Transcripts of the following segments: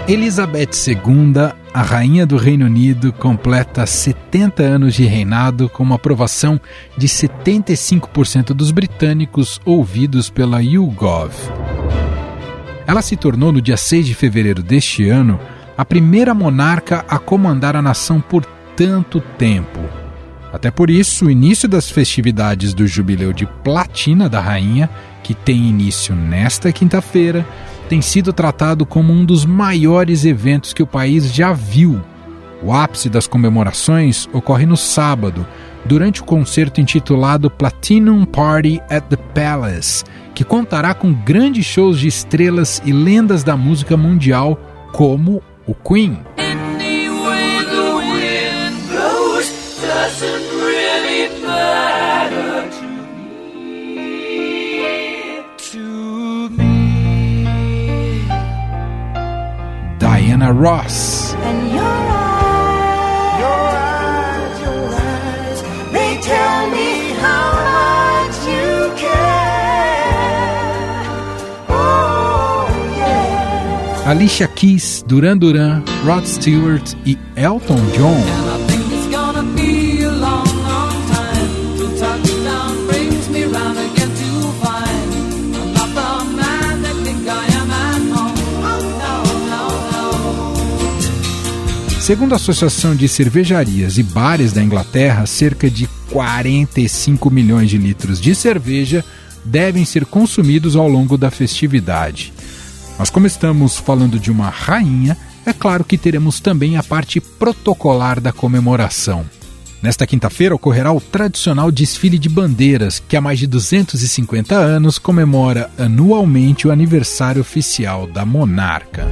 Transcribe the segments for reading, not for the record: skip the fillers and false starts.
Elizabeth II, a rainha do Reino Unido, completa 70 anos de reinado com uma aprovação de 75% dos britânicos ouvidos pela YouGov. Ela se tornou, no dia 6 de fevereiro deste ano, a primeira monarca a comandar a nação por tanto tempo. Até por isso, o início das festividades do Jubileu de Platina da Rainha, que tem início nesta quinta-feira, tem sido tratado como um dos maiores eventos que o país já viu. O ápice das comemorações ocorre no sábado, durante o concerto intitulado Platinum Party at the Palace, que contará com grandes shows de estrelas e lendas da música mundial, como o Queen. Diana Ross. And your eyes, they tell me how much you care. Oh, yeah. Alicia Keys, Duran Duran, Rod Stewart e Elton John. Segundo a Associação de Cervejarias e Bares da Inglaterra, cerca de 45 milhões de litros de cerveja devem ser consumidos ao longo da festividade. Mas como estamos falando de uma rainha, é claro que teremos também a parte protocolar da comemoração. Nesta quinta-feira ocorrerá o tradicional desfile de bandeiras, que há mais de 250 anos comemora anualmente o aniversário oficial da monarca.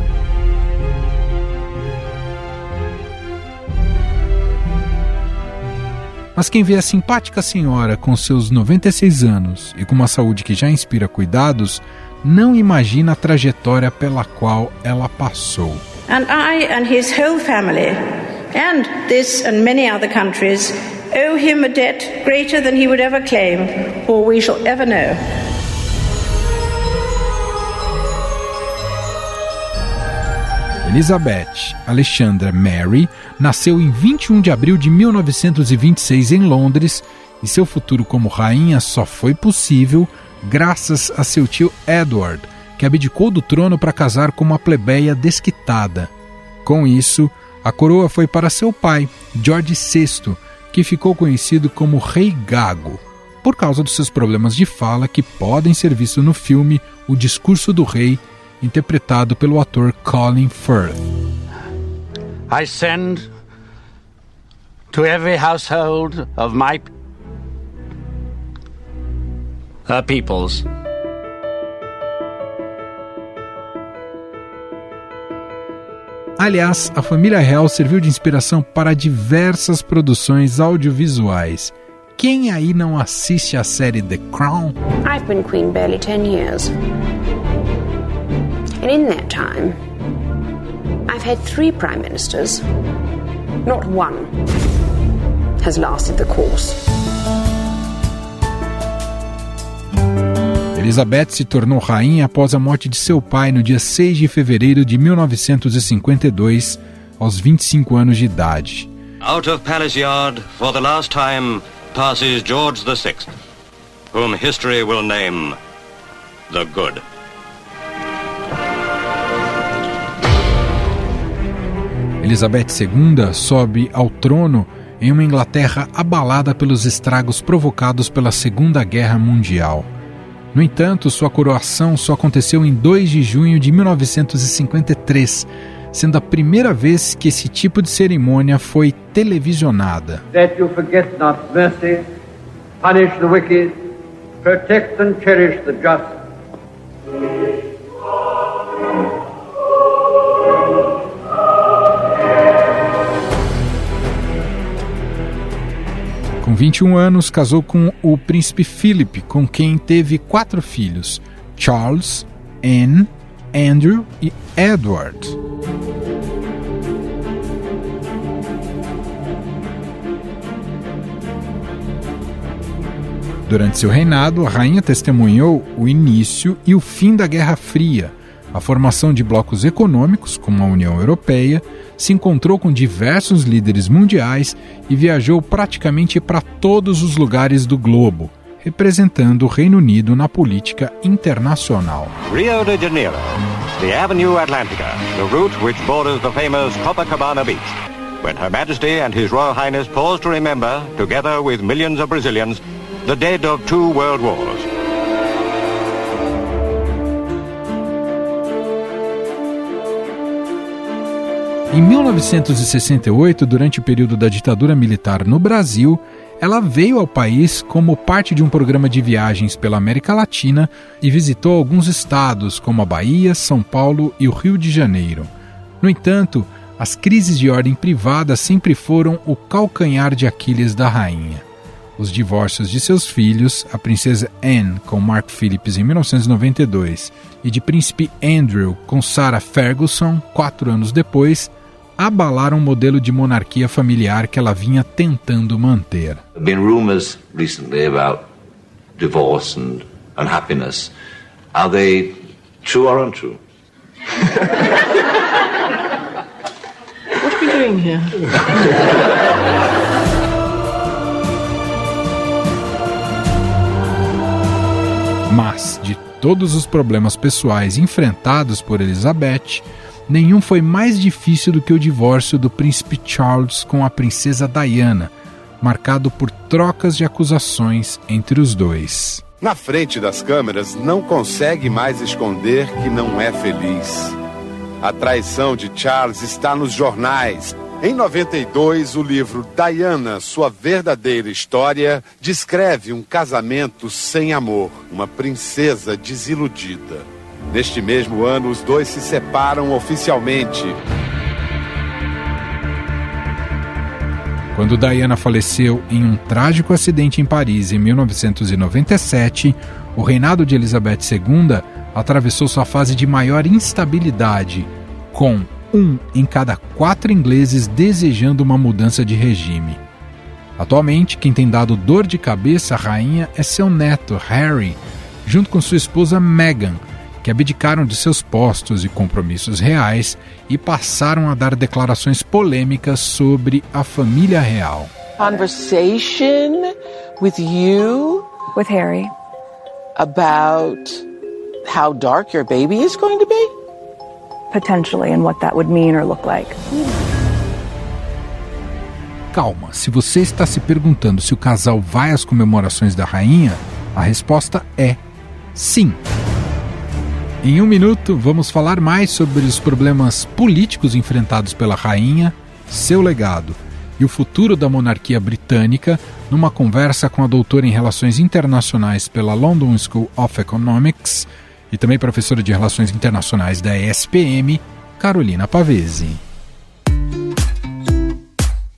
Mas quem vê a simpática senhora com seus 96 anos e com uma saúde que já inspira cuidados, não imagina a trajetória pela qual ela passou. And I and his whole family, and this and many other countries, owe him a debt greater than he would ever claim, or we shall ever know. Elizabeth Alexandra Mary nasceu em 21 de abril de 1926 em Londres e seu futuro como rainha só foi possível graças a seu tio Edward, que abdicou do trono para casar com uma plebeia desquitada. Com isso, a coroa foi para seu pai, George VI, que ficou conhecido como Rei Gago, por causa dos seus problemas de fala que podem ser vistos no filme O Discurso do Rei, interpretado pelo ator Colin Firth. I send to every household of my peoples Aliás, a família real serviu de inspiração para diversas produções audiovisuais. Quem aí não assiste a série The Crown? I've been queen barely 10 years. And in that time, I've had 3 prime ministers. Not one has lasted the course. Elizabeth se tornou rainha após a morte de seu pai no dia 6 de fevereiro de 1952, aos 25 anos de idade. Out of Palace Yard, for the last time, passes George VI, whom history will name the Good. Elizabeth II sobe ao trono em uma Inglaterra abalada pelos estragos provocados pela Segunda Guerra Mundial. No entanto, sua coroação só aconteceu em 2 de junho de 1953, sendo a primeira vez que esse tipo de cerimônia foi televisionada. That you forget not mercy, punish the wicked, protect and cherish the just. Com 21 anos, casou com o príncipe Philip, com quem teve 4 filhos: Charles, Anne, Andrew e Edward. Durante seu reinado, a rainha testemunhou o início e o fim da Guerra Fria, a formação de blocos econômicos, como a União Europeia, se encontrou com diversos líderes mundiais e viajou praticamente para todos os lugares do globo, representando o Reino Unido na política internacional. Rio de Janeiro, the Avenue Atlantica, the route which borders the famous Copacabana Beach, when Her Majesty and His Royal Highness paused to remember, together with millions of Brazilians, the dead of 2 world wars. Em 1968, durante o período da ditadura militar no Brasil, ela veio ao país como parte de um programa de viagens pela América Latina e visitou alguns estados, como a Bahia, São Paulo e o Rio de Janeiro. No entanto, as crises de ordem privada sempre foram o calcanhar de Aquiles da rainha. Os divórcios de seus filhos, a princesa Anne com Mark Phillips em 1992 e de príncipe Andrew com Sarah Ferguson 4 anos depois, abalaram o modelo de monarquia familiar que ela vinha tentando manter. There have been rumors recently about divorce and unhappiness. Are they true or untrue? What are we doing here? Mas, de todos os problemas pessoais enfrentados por Elizabeth, nenhum foi mais difícil do que o divórcio do príncipe Charles com a princesa Diana, marcado por trocas de acusações entre os dois. Na frente das câmeras, não consegue mais esconder que não é feliz. A traição de Charles está nos jornais. Em 92, o livro Diana, Sua Verdadeira História, descreve um casamento sem amor, uma princesa desiludida. Neste mesmo ano, os dois se separam oficialmente. Quando Diana faleceu em um trágico acidente em Paris em 1997, o reinado de Elizabeth II atravessou sua fase de maior instabilidade, com 1 em cada 4 ingleses desejando uma mudança de regime. Atualmente, quem tem dado dor de cabeça à rainha é seu neto, Harry, junto com sua esposa Meghan, que abdicaram de seus postos e compromissos reais e passaram a dar declarações polêmicas sobre a família real. Conversation with you, with Harry, about how dark your baby is going to be? Potentially, and what that would mean or look like. Calma, se você está se perguntando se o casal vai às comemorações da rainha, a resposta é sim. Em 1 minuto, vamos falar mais sobre os problemas políticos enfrentados pela rainha, seu legado e o futuro da monarquia britânica, numa conversa com a doutora em Relações Internacionais pela London School of Economics e também professora de Relações Internacionais da ESPM, Carolina Pavesi.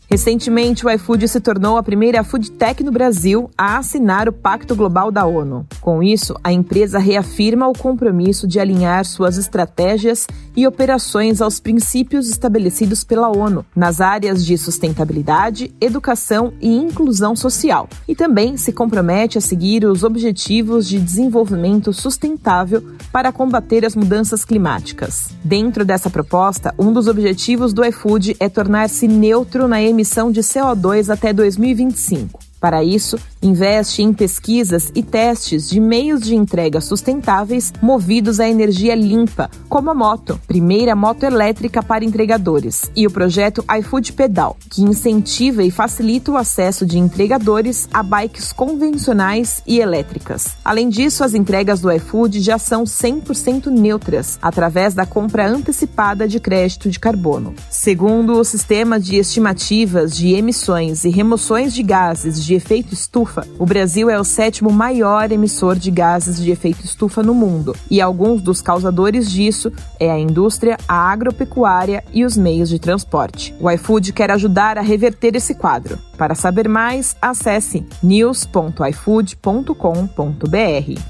Recentemente, o iFood se tornou a primeira food tech no Brasil a assinar o Pacto Global da ONU. Com isso, a empresa reafirma o compromisso de alinhar suas estratégias e operações aos princípios estabelecidos pela ONU, nas áreas de sustentabilidade, educação e inclusão social. E também se compromete a seguir os Objetivos de Desenvolvimento Sustentável para combater as mudanças climáticas. Dentro dessa proposta, um dos objetivos do iFood é tornar-se neutro na emissão de CO2 até 2025. Para isso, investe em pesquisas e testes de meios de entrega sustentáveis movidos à energia limpa, como a Moto, primeira moto elétrica para entregadores, e o projeto iFood Pedal, que incentiva e facilita o acesso de entregadores a bikes convencionais e elétricas. Além disso, as entregas do iFood já são 100% neutras, através da compra antecipada de crédito de carbono. Segundo o Sistema de Estimativas de Emissões e Remoções de Gases de Efeito Estufa, o Brasil é o 7º maior emissor de gases de efeito estufa no mundo, e alguns dos causadores disso é a indústria, a agropecuária e os meios de transporte. O iFood quer ajudar a reverter esse quadro. Para saber mais, acesse news.ifood.com.br.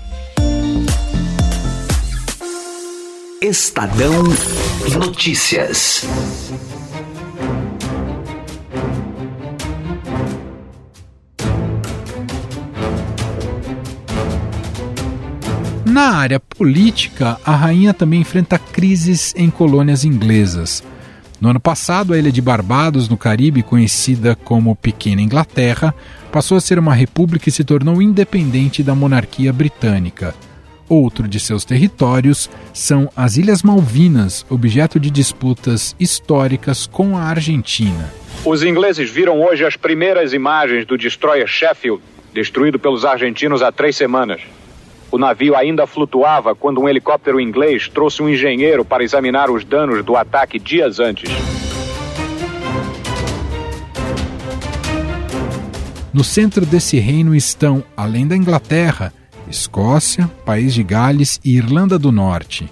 Estadão Notícias. Na área política, a rainha também enfrenta crises em colônias inglesas. No ano passado, a ilha de Barbados, no Caribe, conhecida como Pequena Inglaterra, passou a ser uma república e se tornou independente da monarquia britânica. Outro de seus territórios são as Ilhas Malvinas, objeto de disputas históricas com a Argentina. Os ingleses viram hoje as primeiras imagens do destroyer Sheffield, destruído pelos argentinos há 3 semanas. O navio ainda flutuava quando um helicóptero inglês trouxe um engenheiro para examinar os danos do ataque dias antes. No centro desse reino estão, além da Inglaterra, Escócia, País de Gales e Irlanda do Norte.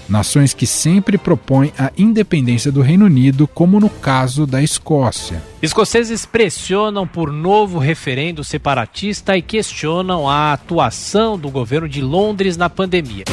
Nações que sempre propõem a independência do Reino Unido, como no caso da Escócia. Escoceses pressionam por novo referendo separatista e questionam a atuação do governo de Londres na pandemia.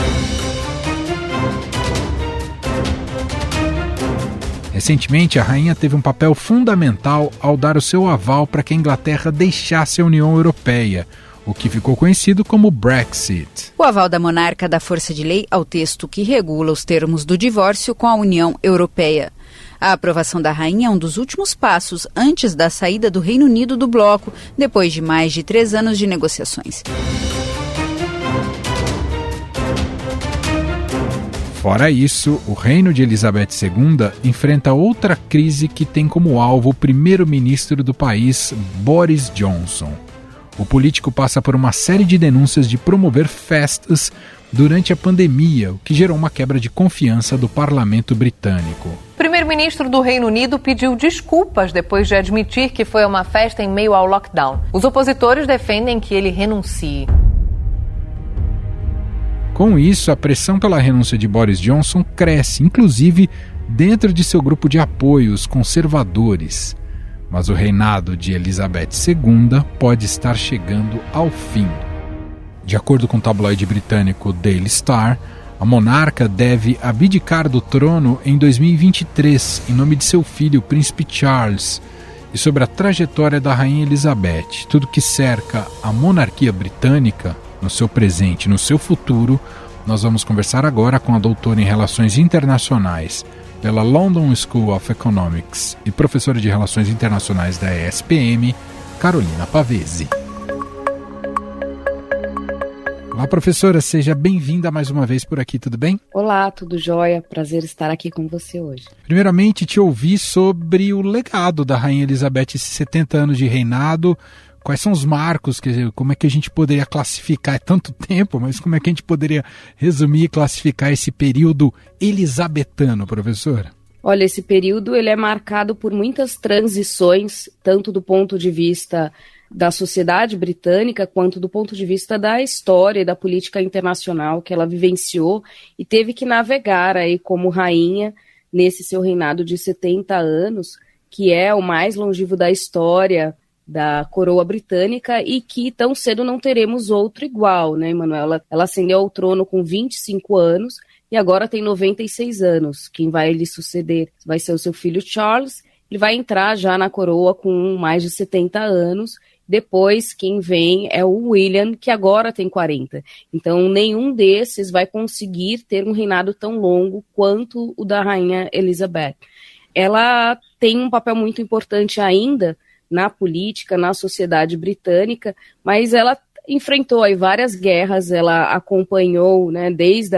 Recentemente, a rainha teve um papel fundamental ao dar o seu aval para que a Inglaterra deixasse a União Europeia, o que ficou conhecido como Brexit. O aval da monarca dá força de lei ao texto que regula os termos do divórcio com a União Europeia. A aprovação da rainha é um dos últimos passos antes da saída do Reino Unido do bloco, depois de mais de 3 anos de negociações. Fora isso, o reino de Elizabeth II enfrenta outra crise que tem como alvo o primeiro-ministro do país, Boris Johnson. O político passa por uma série de denúncias de promover festas durante a pandemia, o que gerou uma quebra de confiança do parlamento britânico. O primeiro-ministro do Reino Unido pediu desculpas depois de admitir que foi a uma festa em meio ao lockdown. Os opositores defendem que ele renuncie. Com isso, a pressão pela renúncia de Boris Johnson cresce, inclusive dentro de seu grupo de apoio, os conservadores. Mas o reinado de Elizabeth II pode estar chegando ao fim. De acordo com o tabloide britânico Daily Star, a monarca deve abdicar do trono em 2023, em nome de seu filho, o príncipe Charles. E sobre a trajetória da rainha Elizabeth, tudo que cerca a monarquia britânica, no seu presente e no seu futuro, nós vamos conversar agora com a doutora em Relações Internacionais pela London School of Economics e professora de Relações Internacionais da ESPM, Carolina Pavese. Olá, professora, seja bem-vinda mais uma vez por aqui, tudo bem? Olá, tudo jóia, prazer estar aqui com você hoje. Primeiramente, te ouvi sobre o legado da Rainha Elizabeth, esses 70 anos de reinado. Quais são os marcos, quer dizer, como é que a gente poderia classificar, é tanto tempo, mas como é que a gente poderia resumir e classificar esse período elisabetano, professora? Olha, esse período ele é marcado por muitas transições, tanto do ponto de vista da sociedade britânica, quanto do ponto de vista da história e da política internacional que ela vivenciou e teve que navegar aí como rainha nesse seu reinado de 70 anos, que é o mais longevo da história da coroa britânica e que tão cedo não teremos outro igual, né, Manuela? Ela ascendeu ao trono com 25 anos e agora tem 96 anos. Quem vai lhe suceder vai ser o seu filho Charles. Ele vai entrar já na coroa com mais de 70 anos. Depois, quem vem é o William, que agora tem 40. Então, nenhum desses vai conseguir ter um reinado tão longo quanto o da rainha Elizabeth. Ela tem um papel muito importante ainda na política, na sociedade britânica, mas ela enfrentou aí várias guerras, ela acompanhou, né, desde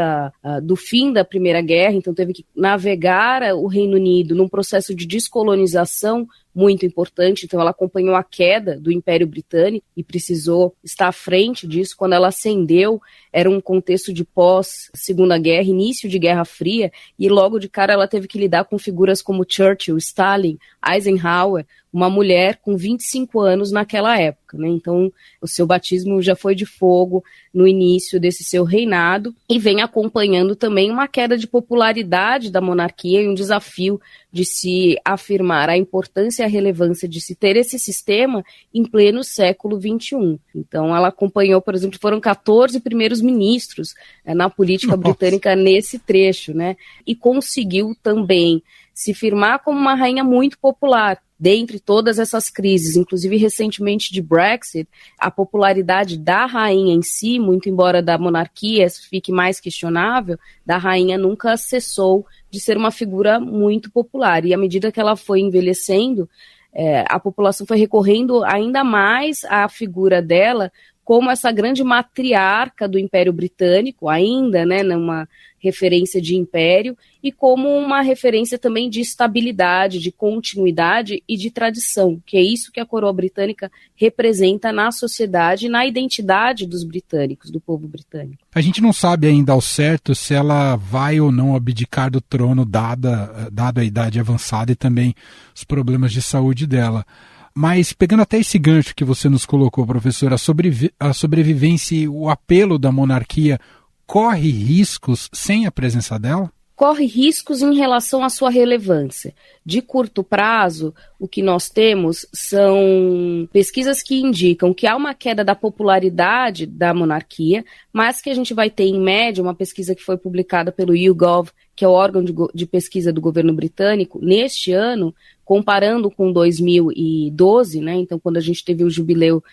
do fim da Primeira Guerra, então teve que navegar o Reino Unido num processo de descolonização muito importante, então ela acompanhou a queda do Império Britânico e precisou estar à frente disso. Quando ela ascendeu, era um contexto de pós-Segunda Guerra, início de Guerra Fria, e logo de cara ela teve que lidar com figuras como Churchill, Stalin, Eisenhower, uma mulher com 25 anos naquela época, né? Então o seu batismo já foi de fogo no início desse seu reinado e vem acompanhando também uma queda de popularidade da monarquia e um desafio de se afirmar a importância e a relevância de se ter esse sistema em pleno século XXI. Então ela acompanhou, por exemplo, foram 14 primeiros ministros na política britânica nesse trecho, né? E conseguiu também se firmar como uma rainha muito popular. dentre todas essas crises, inclusive recentemente de Brexit, a popularidade da rainha em si, muito embora da monarquia fique mais questionável, da rainha nunca cessou de ser uma figura muito popular. E à medida que ela foi envelhecendo, a população foi recorrendo ainda mais à figura dela como essa grande matriarca do Império Britânico, ainda, né, numa referência de império, e como uma referência também de estabilidade, de continuidade e de tradição, que é isso que a coroa britânica representa na sociedade e na identidade dos britânicos, do povo britânico. A gente não sabe ainda ao certo se ela vai ou não abdicar do trono, dada a idade avançada e também os problemas de saúde dela. Mas pegando até esse gancho que você nos colocou, professora, a sobrevivência e o apelo da monarquia corre riscos sem a presença dela? Corre riscos em relação à sua relevância. De curto prazo, o que nós temos são pesquisas que indicam que há uma queda da popularidade da monarquia, mas que a gente vai ter, em média, uma pesquisa que foi publicada pelo YouGov, que é o órgão de pesquisa do governo britânico, neste ano, comparando com 2012, né, então quando a gente teve o jubileu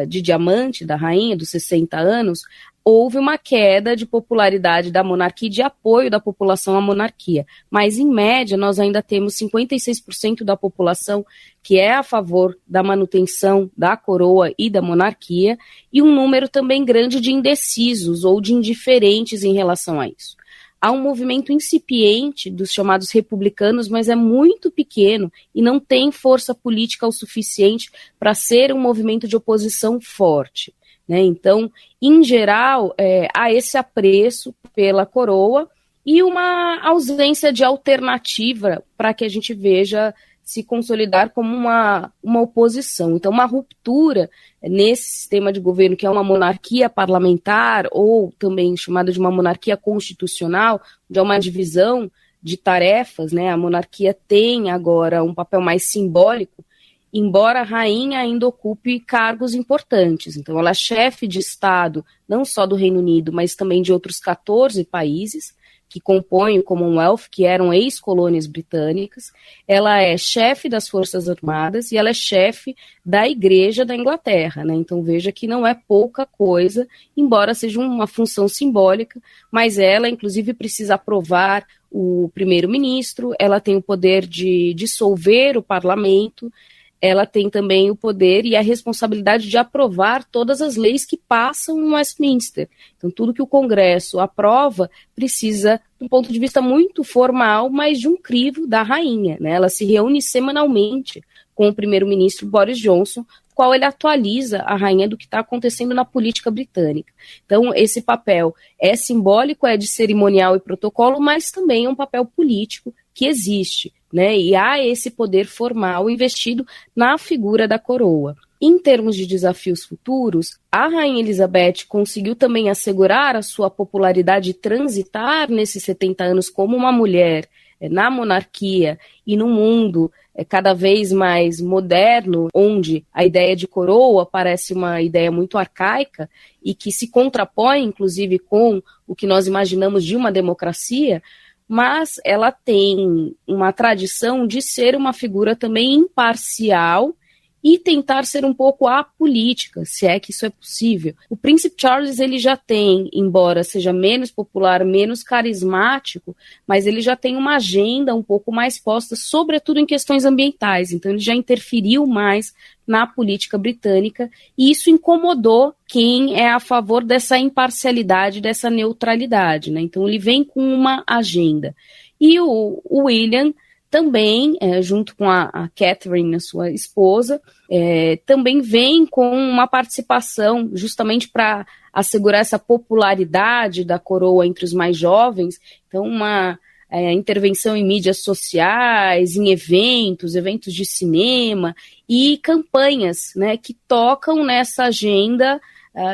de diamante da rainha, dos 60 anos, houve uma queda de popularidade da monarquia e de apoio da população à monarquia. Mas, em média, nós ainda temos 56% da população que é a favor da manutenção da coroa e da monarquia, e um número também grande de indecisos ou de indiferentes em relação a isso. Há um movimento incipiente dos chamados republicanos, mas é muito pequeno e não tem força política o suficiente para ser um movimento de oposição forte, né? Então, em geral, há esse apreço pela coroa e uma ausência de alternativa para que a gente veja se consolidar como uma oposição. Então, uma ruptura nesse sistema de governo, que é uma monarquia parlamentar, ou também chamada de uma monarquia constitucional, onde há uma divisão de tarefas, né? A monarquia tem agora um papel mais simbólico, embora a rainha ainda ocupe cargos importantes. Então, ela é chefe de Estado, não só do Reino Unido, mas também de outros 14 países, que compõem o Commonwealth, que eram ex-colônias britânicas. Ela é chefe das Forças Armadas e ela é chefe da Igreja da Inglaterra, né? Então veja que não é pouca coisa, embora seja uma função simbólica, mas ela, inclusive, precisa aprovar o primeiro-ministro, ela tem o poder de dissolver o parlamento, ela tem também o poder e a responsabilidade de aprovar todas as leis que passam em Westminster. Então, tudo que o Congresso aprova precisa, do ponto de vista muito formal, mas de um crivo da rainha, né? Ela se reúne semanalmente com o primeiro-ministro Boris Johnson, qual ele atualiza a rainha do que está acontecendo na política britânica. Então, esse papel é simbólico, é de cerimonial e protocolo, mas também é um papel político que existe, né? E há esse poder formal investido na figura da coroa. Em termos de desafios futuros, a Rainha Elizabeth conseguiu também assegurar a sua popularidade e transitar nesses 70 anos como uma mulher na monarquia e num mundo cada vez mais moderno, onde a ideia de coroa parece uma ideia muito arcaica e que se contrapõe, inclusive, com o que nós imaginamos de uma democracia, mas ela tem uma tradição de ser uma figura também imparcial e tentar ser um pouco apolítica, se é que isso é possível. O Príncipe Charles, ele já tem, embora seja menos popular, menos carismático, mas ele já tem uma agenda um pouco mais posta, sobretudo em questões ambientais. Então ele já interferiu mais na política britânica e isso incomodou quem é a favor dessa imparcialidade, dessa neutralidade, né? Então ele vem com uma agenda. E o William também, junto com a Catherine, a sua esposa, também vem com uma participação justamente para assegurar essa popularidade da coroa entre os mais jovens. Então, uma intervenção em mídias sociais, em eventos de cinema e campanhas, né, que tocam nessa agenda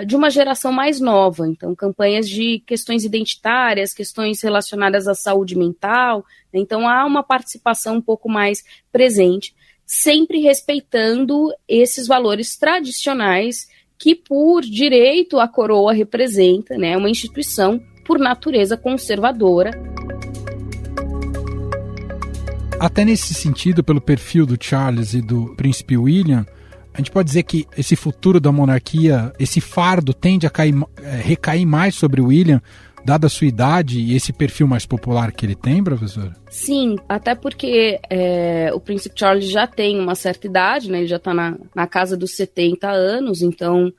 de uma geração mais nova. Então, campanhas de questões identitárias, questões relacionadas à saúde mental. Então, há uma participação um pouco mais presente, sempre respeitando esses valores tradicionais que, por direito, a coroa representa, né, uma instituição, por natureza, conservadora. Até nesse sentido, pelo perfil do Charles e do príncipe William, a gente pode dizer que esse futuro da monarquia, esse fardo tende a recair mais sobre o William, dada a sua idade e esse perfil mais popular que ele tem, professora? Sim, até porque o príncipe Charles já tem uma certa idade, né? Ele já está na casa dos 70 anos, então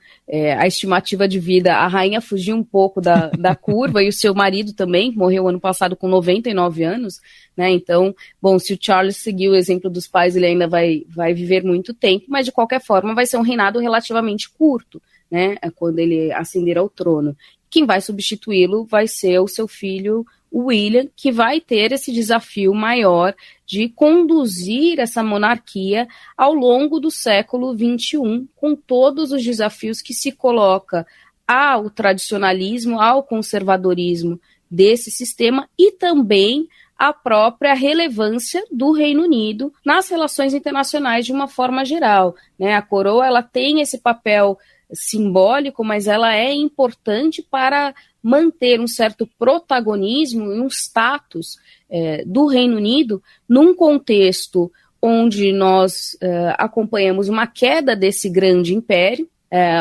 a estimativa de vida, a rainha fugiu um pouco da curva e o seu marido também morreu ano passado com 99 anos, né? Então, bom, se o Charles seguir o exemplo dos pais, ele ainda vai viver muito tempo, mas de qualquer forma vai ser um reinado relativamente curto, né? Quando ele ascender ao trono. Quem vai substituí-lo vai ser o seu filho William, que vai ter esse desafio maior de conduzir essa monarquia ao longo do século XXI, com todos os desafios que se coloca ao tradicionalismo, ao conservadorismo desse sistema e também a própria relevância do Reino Unido nas relações internacionais de uma forma geral, né? A coroa, ela tem esse papel simbólico, mas ela é importante para manter um certo protagonismo e um status do Reino Unido num contexto onde nós acompanhamos uma queda desse grande império,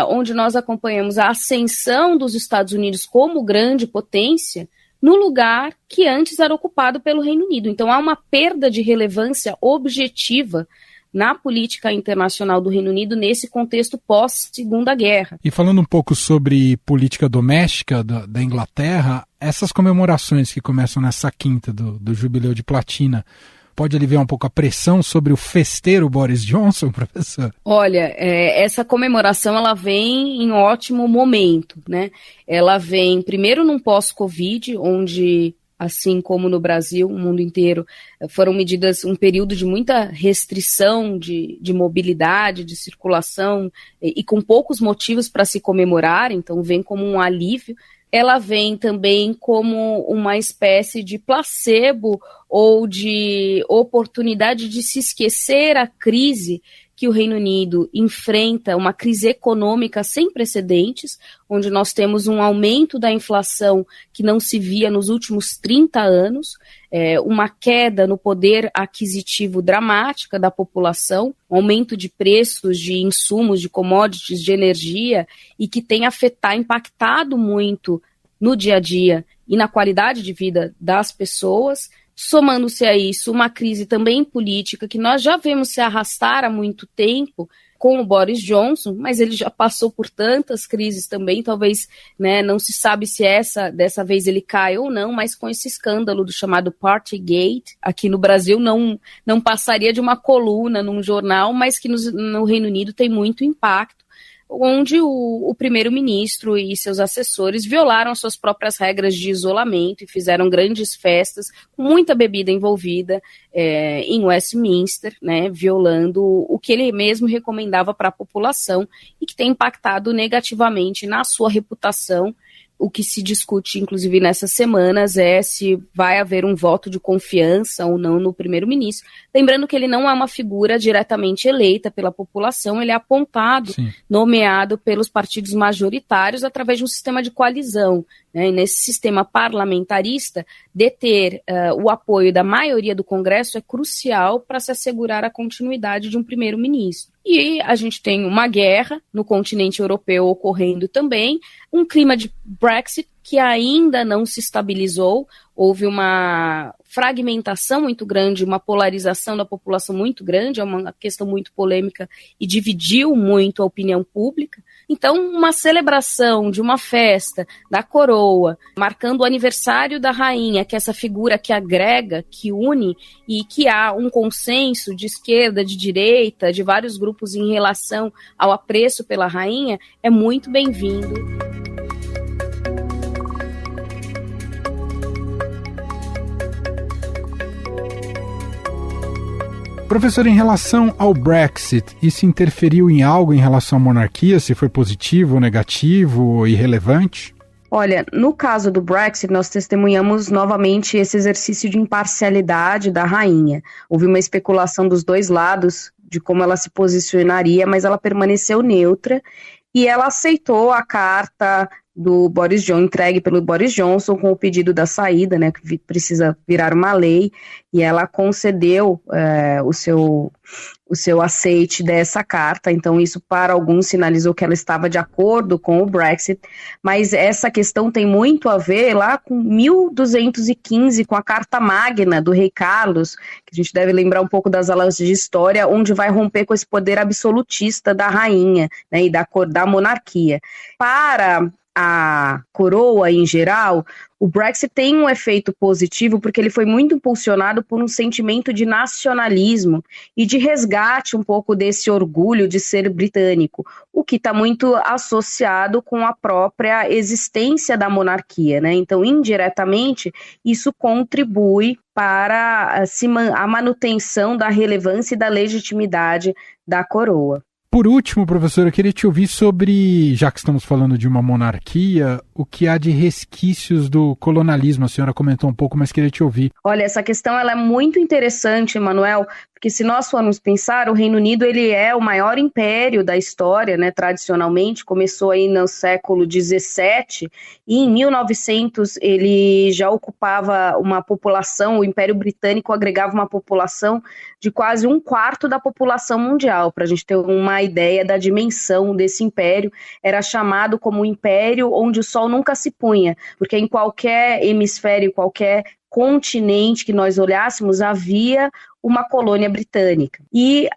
onde nós acompanhamos a ascensão dos Estados Unidos como grande potência no lugar que antes era ocupado pelo Reino Unido. Então há uma perda de relevância objetiva na política internacional do Reino Unido nesse contexto pós-Segunda Guerra. E falando um pouco sobre política doméstica da Inglaterra, essas comemorações que começam nessa quinta do Jubileu de Platina, pode aliviar um pouco a pressão sobre o festeiro Boris Johnson, professor? Olha, essa comemoração ela vem em ótimo momento, né? Ela vem primeiro num pós-Covid, onde, assim como no Brasil, o mundo inteiro, foram medidas um período de muita restrição de mobilidade, de circulação, e com poucos motivos para se comemorar, então vem como um alívio. Ela vem também como uma espécie de placebo ou de oportunidade de se esquecer a crise que o Reino Unido enfrenta, uma crise econômica sem precedentes, onde nós temos um aumento da inflação que não se via nos últimos 30 anos, uma queda no poder aquisitivo dramática da população, aumento de preços de insumos, de commodities, de energia, e que tem impactado muito no dia a dia e na qualidade de vida das pessoas. Somando-se a isso uma crise também política que nós já vemos se arrastar há muito tempo com o Boris Johnson, mas ele já passou por tantas crises também, talvez, né, não se sabe se dessa vez ele cai ou não, mas com esse escândalo do chamado Partygate, aqui no Brasil não passaria de uma coluna num jornal, mas que no Reino Unido tem muito impacto, onde o primeiro-ministro e seus assessores violaram as suas próprias regras de isolamento e fizeram grandes festas, com muita bebida envolvida em Westminster, né, violando o que ele mesmo recomendava para a população e que tem impactado negativamente na sua reputação. O que se discute, inclusive, nessas semanas é se vai haver um voto de confiança ou não no primeiro-ministro. Lembrando que ele não é uma figura diretamente eleita pela população, ele é apontado, sim, nomeado pelos partidos majoritários através de um sistema de coalizão, né? E nesse sistema parlamentarista, deter o apoio da maioria do Congresso é crucial para se assegurar a continuidade de um primeiro-ministro. E a gente tem uma guerra no continente europeu ocorrendo também, um clima de Brexit que ainda não se estabilizou, houve uma fragmentação muito grande, uma polarização da população muito grande, é uma questão muito polêmica e dividiu muito a opinião pública. Então, uma celebração de uma festa da coroa, marcando o aniversário da rainha, que é essa figura que agrega, que une e que há um consenso de esquerda, de direita, de vários grupos em relação ao apreço pela rainha, é muito bem-vindo. Professor, em relação ao Brexit, isso interferiu em algo em relação à monarquia? Se foi positivo ou negativo ou irrelevante? Olha, no caso do Brexit, nós testemunhamos novamente esse exercício de imparcialidade da rainha. Houve uma especulação dos dois lados de como ela se posicionaria, mas ela permaneceu neutra e ela aceitou a carta do Boris Johnson, entregue pelo Boris Johnson com o pedido da saída, né, que precisa virar uma lei, e ela concedeu o seu aceite dessa carta. Então isso para alguns sinalizou que ela estava de acordo com o Brexit, mas essa questão tem muito a ver lá com 1215, com a Carta Magna do Rei Carlos, que a gente deve lembrar um pouco das aulas de história, onde vai romper com esse poder absolutista da rainha, né, e da monarquia. Para a coroa em geral, o Brexit tem um efeito positivo porque ele foi muito impulsionado por um sentimento de nacionalismo e de resgate um pouco desse orgulho de ser britânico, o que está muito associado com a própria existência da monarquia, né? Então, indiretamente, isso contribui para a manutenção da relevância e da legitimidade da coroa. Por último, professor, eu queria te ouvir sobre, já que estamos falando de uma monarquia, o que há de resquícios do colonialismo. A senhora comentou um pouco, mas queria te ouvir. Olha, essa questão ela é muito interessante, Emanuel, porque se nós formos pensar, o Reino Unido ele é o maior império da história, né, tradicionalmente, começou aí no século XVII, e em 1900 ele já ocupava uma população, o Império Britânico agregava uma população de quase 1/4 da população mundial. Para a gente ter uma ideia da dimensão desse império, era chamado como um império onde o sol nunca se punha, porque em qualquer hemisfério, qualquer continente que nós olhássemos, havia uma colônia britânica. E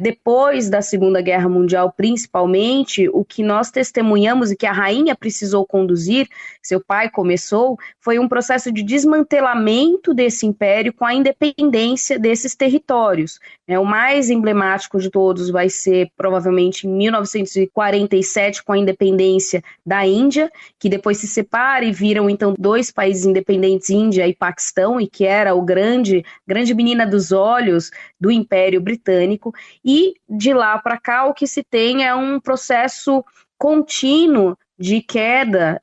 depois da Segunda Guerra Mundial, principalmente, o que nós testemunhamos e que a rainha precisou conduzir, seu pai começou, foi um processo de desmantelamento desse império com a independência desses territórios. O mais emblemático de todos vai ser, provavelmente, em 1947, com a independência da Índia, que depois se separa e viram, então, 2 países independentes, Índia e Paquistão, e que era o grande menina dos olhos do Império Britânico, e de lá para cá o que se tem é um processo contínuo de queda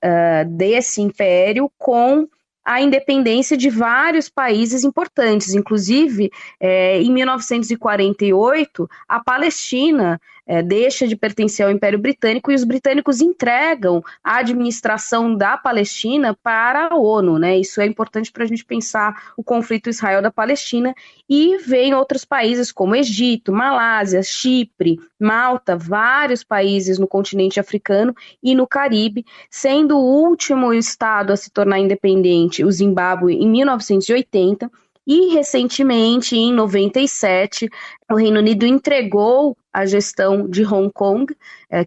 desse império com a independência de vários países importantes, inclusive em 1948 a Palestina deixa de pertencer ao Império Britânico e os britânicos entregam a administração da Palestina para a ONU, né? Isso é importante para a gente pensar o conflito Israel da Palestina, e vem outros países como Egito, Malásia, Chipre, Malta, vários países no continente africano e no Caribe, sendo o último estado a se tornar independente o Zimbábue em 1980, e recentemente, em 97, o Reino Unido entregou a gestão de Hong Kong,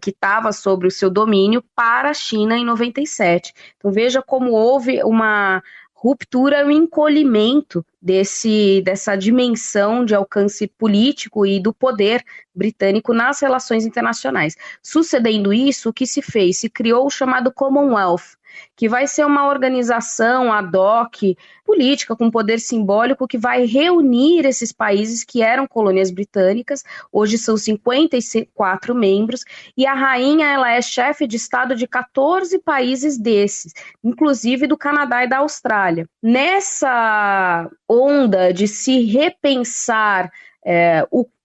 que estava sob o seu domínio, para a China em 97. Então veja como houve uma ruptura, um encolhimento dessa dimensão de alcance político e do poder britânico nas relações internacionais. Sucedendo isso, o que se fez? Se criou o chamado Commonwealth, que vai ser uma organização ad hoc, política, com poder simbólico, que vai reunir esses países que eram colônias britânicas. Hoje são 54 membros, e a rainha ela é chefe de Estado de 14 países desses, inclusive do Canadá e da Austrália. Nessa onda de se repensar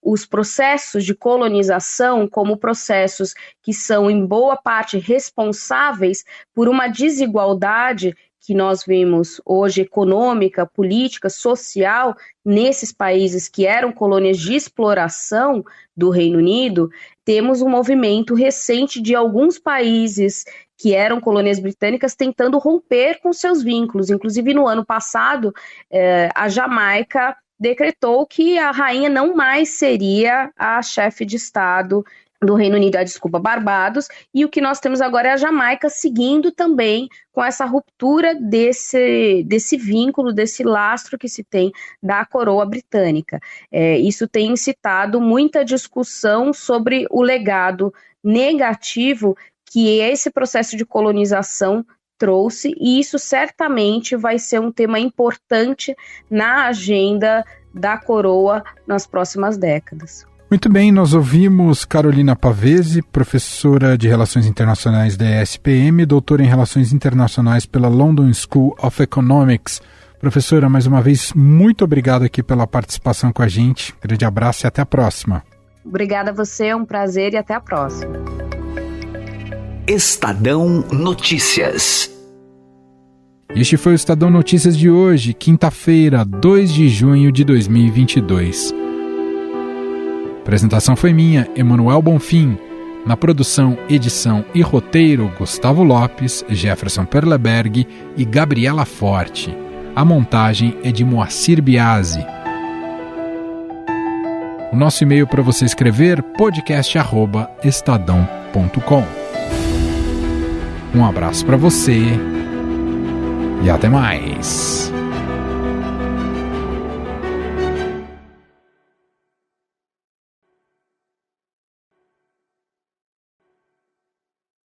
os processos de colonização como processos que são, em boa parte, responsáveis por uma desigualdade que nós vemos hoje, econômica, política, social, nesses países que eram colônias de exploração do Reino Unido, temos um movimento recente de alguns países que eram colônias britânicas tentando romper com seus vínculos. Inclusive, no ano passado, a Jamaica decretou que a rainha não mais seria a chefe de Estado do Reino Unido, Barbados, e o que nós temos agora é a Jamaica seguindo também com essa ruptura desse vínculo, desse lastro que se tem da coroa britânica. Isso tem incitado muita discussão sobre o legado negativo que esse processo de colonização trouxe, e isso certamente vai ser um tema importante na agenda da coroa nas próximas décadas. Muito bem, nós ouvimos Carolina Pavese, professora de Relações Internacionais da ESPM, doutora em Relações Internacionais pela London School of Economics. Professora, mais uma vez, muito obrigado aqui pela participação com a gente. Grande abraço e até a próxima. Obrigada a você, é um prazer e até a próxima. Estadão Notícias. Este foi o Estadão Notícias de hoje, quinta-feira, 2 de junho de 2022. A apresentação foi minha, Emanuel Bonfim. Na produção, edição e roteiro, Gustavo Lopes, Jefferson Perleberg e Gabriela Forte. A montagem é de Moacir Biasi. O nosso e-mail para você escrever, podcast@estadão.com. Um abraço para você e até mais.